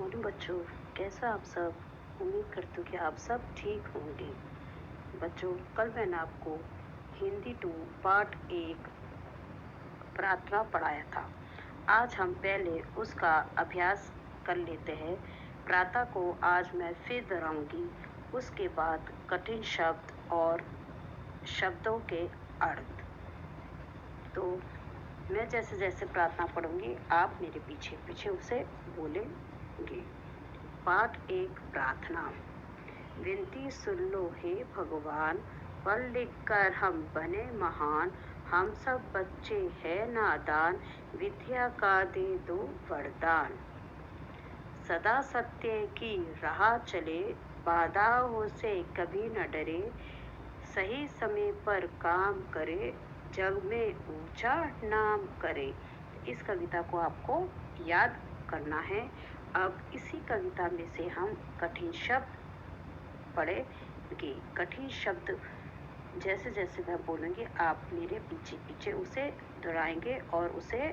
Morning बच्चों, कैसा आप सब। उम्मीद करती हूँ कि आप सब ठीक होंगे। बच्चों, कल मैंने आपको हिंदी 2 पार्ट 1 प्रार्थना पढ़ाया था। आज हम पहले उसका अभ्यास कर लेते हैं। प्रार्थना को आज मैं फिर दोहराऊंगी, उसके बाद कठिन शब्द और शब्दों के अर्थ। तो मैं जैसे जैसे प्रार्थना पढ़ूंगी आप मेरे पीछे पीछे उसे बोलेंगे। पाठ 1 प्रार्थना। विनती सुन लो हे भगवान, पढ़ लिख कर हम बने महान। हम सब बच्चे हैं नादान, विद्या का दे दो वरदान। सदा सत्य की राह चले, बाधाओं से कभी न डरे। सही समय पर काम करे, जग में ऊंचा नाम करे। इस कविता को आपको याद करना है। अब इसी कविता में से हम कठिन शब्द पढ़ेंगे। कठिन शब्द जैसे जैसे मैं बोलूँगी आप मेरे पीछे पीछे उसे दोहराएंगे और उसे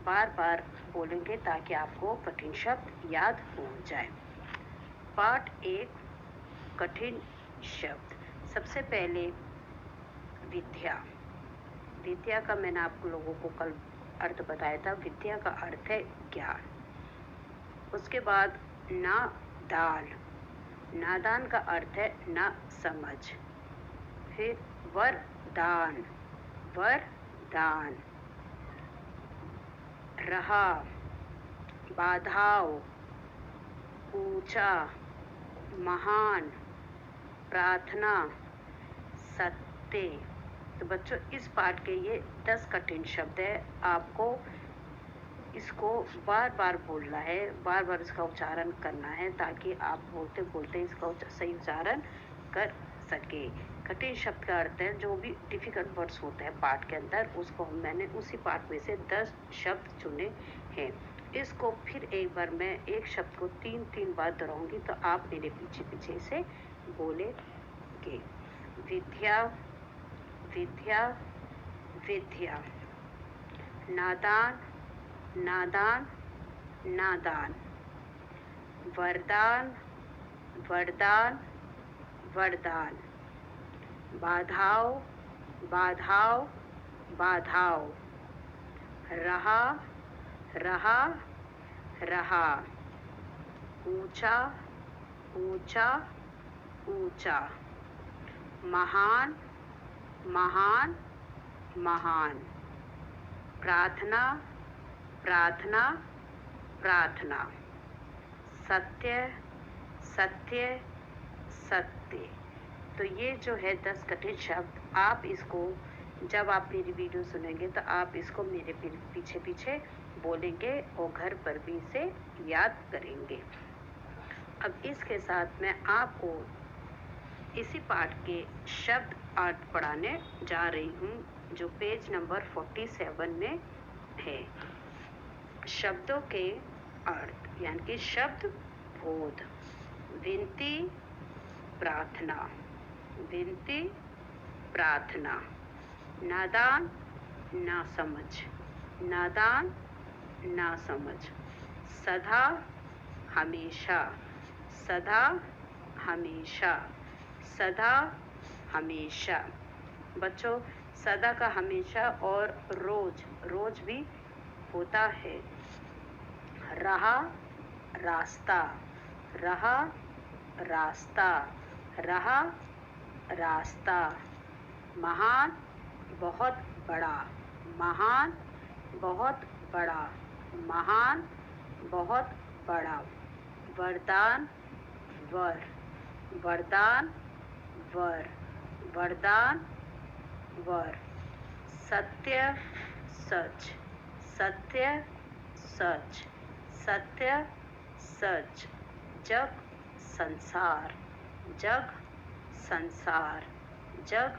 बार बार बोलेंगे ताकि आपको कठिन शब्द याद हो जाए। पाठ 1 कठिन शब्द। सबसे पहले विद्या। विद्या का मैंने आप लोगों को कल अर्थ बताया था। विद्या का अर्थ है ज्ञान। उसके बाद नादान। नादान का अर्थ है ना समझ। फिर वरदान। वरदान। रहा, बाधाओं, ऊंचा, महान, प्रार्थना, सत्य। तो बच्चों, इस पाठ के ये 10 कठिन शब्द है। आपको इसको बार बार बोलना है, बार बार इसका उच्चारण करना है ताकि आप बोलते बोलते इसका सही उच्चारण कर सके। कठिन शब्द का अर्थ है जो भी डिफिकल्ट वर्ड्स होते हैं पाठ के अंदर, उसको मैंने उसी पाठ में से 10 शब्द चुने हैं। इसको फिर एक बार मैं एक शब्द को 3 बार दोहराऊंगी तो आप मेरे पीछे पीछे से बोलेंगे। विद्या, विद्या, विद्या। नादान, नादान, नादान। वरदान, वरदान, वरदान। बाधाओं, बाधाओं, बाधाओं। रहा, रहा, रहा। ऊंचा, ऊंचा, ऊंचा। महान, महान, महान। प्रार्थना, प्रार्थना, प्रार्थना। सत्य, सत्य, सत्य। तो ये जो है 10 कठिन शब्द, आप इसको जब आप मेरी वीडियो सुनेंगे तो आप इसको मेरे पीछे पीछे बोलेंगे और घर पर भी इसे याद करेंगे। अब इसके साथ मैं आपको इसी पाठ के शब्द अर्थ पढ़ाने जा रही हूँ जो पेज नंबर 47 में है। शब्दों के अर्थ यानी कि शब्द बोध। विनती, प्रार्थना। विनती, प्रार्थना। नादान, ना समझ। नादान, ना समझ। सदा, हमेशा। सदा, हमेशा। सदा, हमेशा। बच्चों, सदा का हमेशा और रोज, रोज भी होता है। रहा, रास्ता। रहा, रास्ता। रहा, रास्ता। महान, बहुत बड़ा। महान, बहुत बड़ा। महान, बहुत बड़ा। वरदान, वर। वरदान, वर। वरदान, वर। सत्य, सच। सत्य, सच। सत्य, सच। जग, संसार। जग, संसार। जग,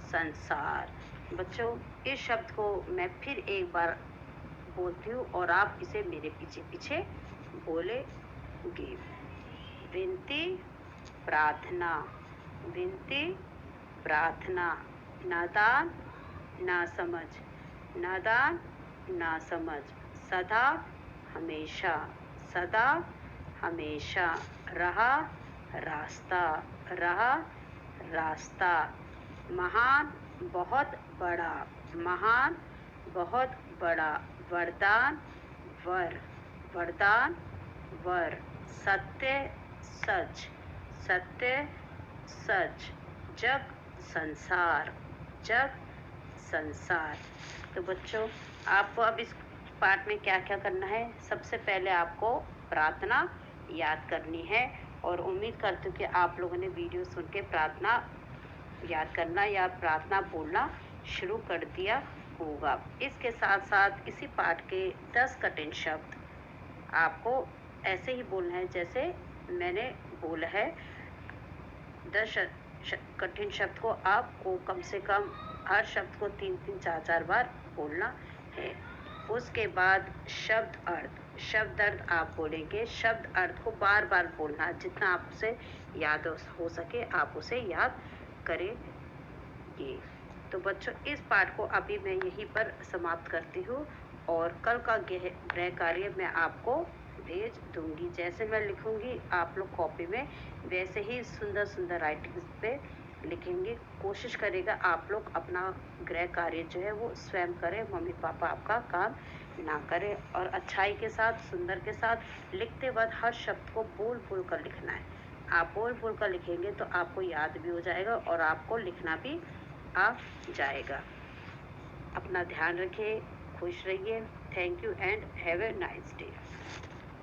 संसार। बच्चों, इस शब्द को मैं फिर एक बार बोलती हूँ और आप इसे मेरे पीछे पीछे बोलेंगे। विनती, प्रार्थना। विनती, प्रार्थना। नादान, ना समझ। नादान, ना समझ। सदा, हमेशा, सदा, हमेशा, रहा, रास्ता, रहा, रास्ता, महान, बहुत बड़ा, महान, बहुत बड़ा, वरदान, वर, वरदान, वर, सत्य, सच, सत्य, सच, जग, संसार, जग, संसार। तो बच्चों, आपको अब इस पाठ में क्या क्या करना है? सबसे पहले आपको प्रार्थना याद करनी है और उम्मीद करती हूँ कि आप लोगों ने वीडियो सुन के प्रार्थना याद करना या प्रार्थना बोलना शुरू कर दिया होगा। इसके साथ साथ इसी पाठ के 10 कठिन शब्द आपको ऐसे ही बोलना है जैसे मैंने बोला है। 10 कठिन शब्द को आपको कम से कम हर शब्द को 3-3, 4-4 बार बोलना है। उसके बाद शब्द अर्थ आप बोलेंगे। शब्द अर्थ को बार बार बोलना, जितना आपसे याद हो सके आप उसे याद करेंगे। तो बच्चों, इस पाठ को अभी मैं यहीं पर समाप्त करती हूँ और कल का गृह कार्य मैं आपको भेज दूंगी। जैसे मैं लिखूंगी आप लोग कॉपी में वैसे ही सुंदर सुंदर राइटिंग पे लिखेंगे। कोशिश करेगा आप लोग अपना गृह कार्य जो है वो स्वयं करें, मम्मी पापा आपका काम ना करें। और अच्छाई के साथ, सुंदर के साथ लिखते वक्त हर शब्द को बोल बोल कर लिखना है। आप बोल बोल कर लिखेंगे तो आपको याद भी हो जाएगा और आपको लिखना भी आ जाएगा। अपना ध्यान रखिए, खुश रहिए। Thank you and have a nice day.